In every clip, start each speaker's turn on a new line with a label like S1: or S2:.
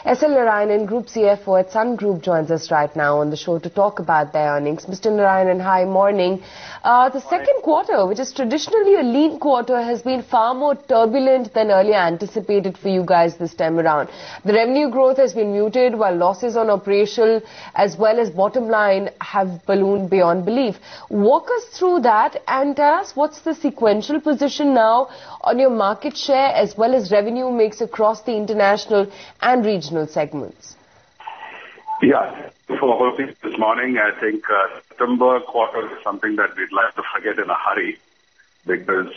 S1: S.L. Narayanan, Group CFO at Sun Group, joins us right now on the show to talk about their earnings. Mr. Narayanan, hi, morning. The second quarter, which is traditionally a lean quarter, has been far more turbulent than earlier anticipated for you guys this time around. The revenue growth has been muted, while losses on operational as well as bottom line have ballooned beyond belief. Walk us through that and tell us what's the sequential position now on your market share as well as revenue mix across the international and regional segments.
S2: Yeah, for hosting this morning, I think September quarter is something that we'd like to forget in a hurry because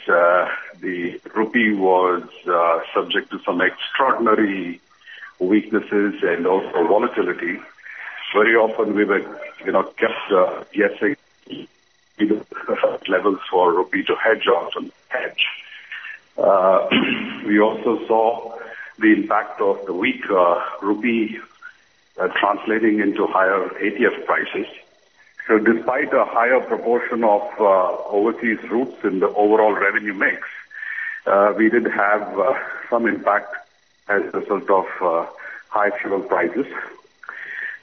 S2: the rupee was subject to some extraordinary weaknesses and also volatility. Very often we were, kept guessing levels for rupee to hedge off and hedge. We also saw the impact of the weak rupee translating into higher ATF prices. So despite a higher proportion of overseas routes in the overall revenue mix, we did have some impact as a result of high fuel prices.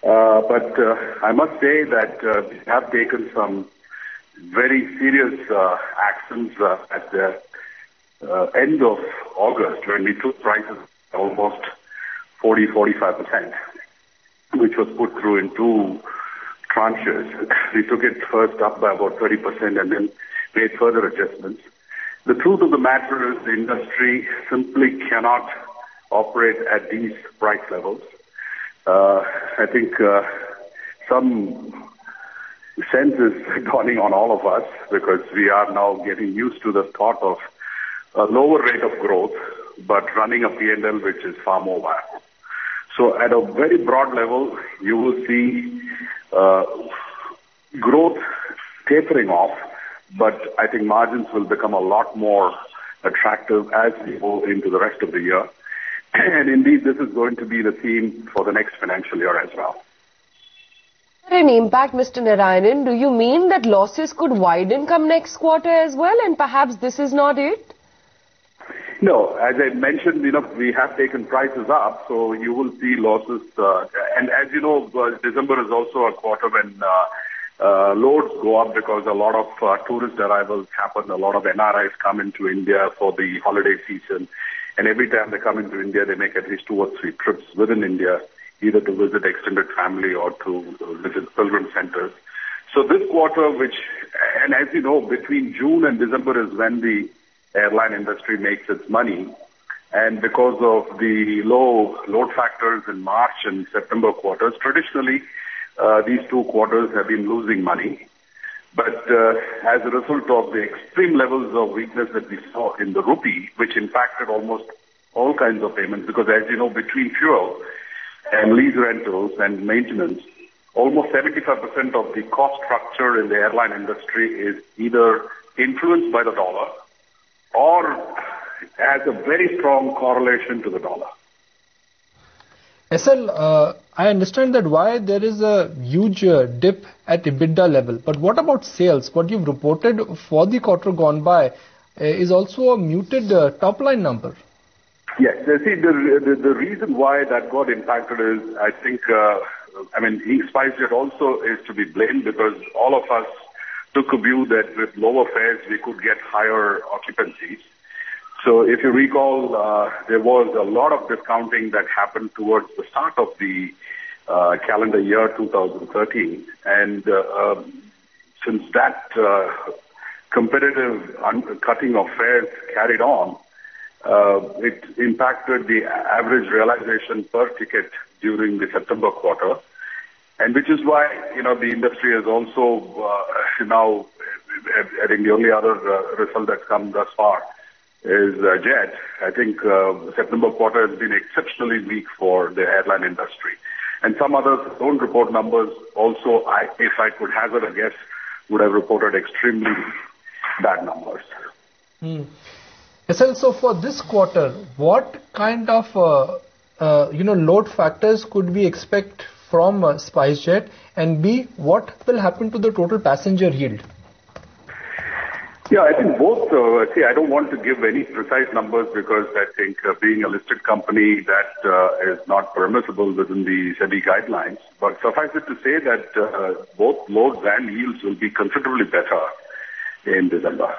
S2: But I must say that we have taken some very serious actions at the end of August when we took prices almost 40-45%, which was put through in two tranches. We took it first up by about 30% and then made further adjustments. The truth of the matter is the industry simply cannot operate at these price levels. I think some sense is dawning on all of us because we are now getting used to the thought of a lower rate of growth, but running a P&L which is far more viable. So at a very broad level, you will see growth tapering off, but I think margins will become a lot more attractive as we go into the rest of the year. And indeed, this is going to be the theme for the next financial year as well.
S1: An impact, Mr. Narayanan, do you mean that losses could widen come next quarter as well, and perhaps this is not it?
S2: No, as I mentioned, we have taken prices up, so you will see losses. And as you know, December is also a quarter when loads go up because a lot of tourist arrivals happen. A lot of NRIs come into India for the holiday season. And every time they come into India, they make at least 2 or 3 trips within India, either to visit extended family or to visit pilgrim centers. So this quarter, and as you know, between June and December is when the airline industry makes its money. And because of the low load factors in March and September quarters, traditionally, these 2 quarters have been losing money. But as a result of the extreme levels of weakness that we saw in the rupee, which impacted almost all kinds of payments, because as you know, between fuel and lease rentals and maintenance, almost 75% of the cost structure in the airline industry is either influenced by the dollar or has a very strong correlation to the dollar.
S3: SL, I understand that why there is a huge dip at EBITDA level, but what about sales? What you've reported for the quarter gone by is also a muted top line number.
S2: Yes, see, the reason why that got impacted is, I think, SpiceJet also is to be blamed because all of us took a view that with lower fares we could get higher occupancies. So if you recall, there was a lot of discounting that happened towards the start of the calendar year 2013. And since that competitive cutting of fares carried on, it impacted the average realization per ticket during the September quarter. And which is why, the industry has also now, I think the only other result that's come thus far is Jet. I think September quarter has been exceptionally weak for the airline industry. And some others don't report numbers also, if I could hazard a guess, would have reported extremely bad numbers.
S3: So for this quarter, what kind of load factors could we expect from SpiceJet, and B, what will happen to the total passenger yield?
S2: Yeah, I think both. I don't want to give any precise numbers because I think being a listed company, that is not permissible within the SEBI guidelines. But suffice it to say that both loads and yields will be considerably better in December.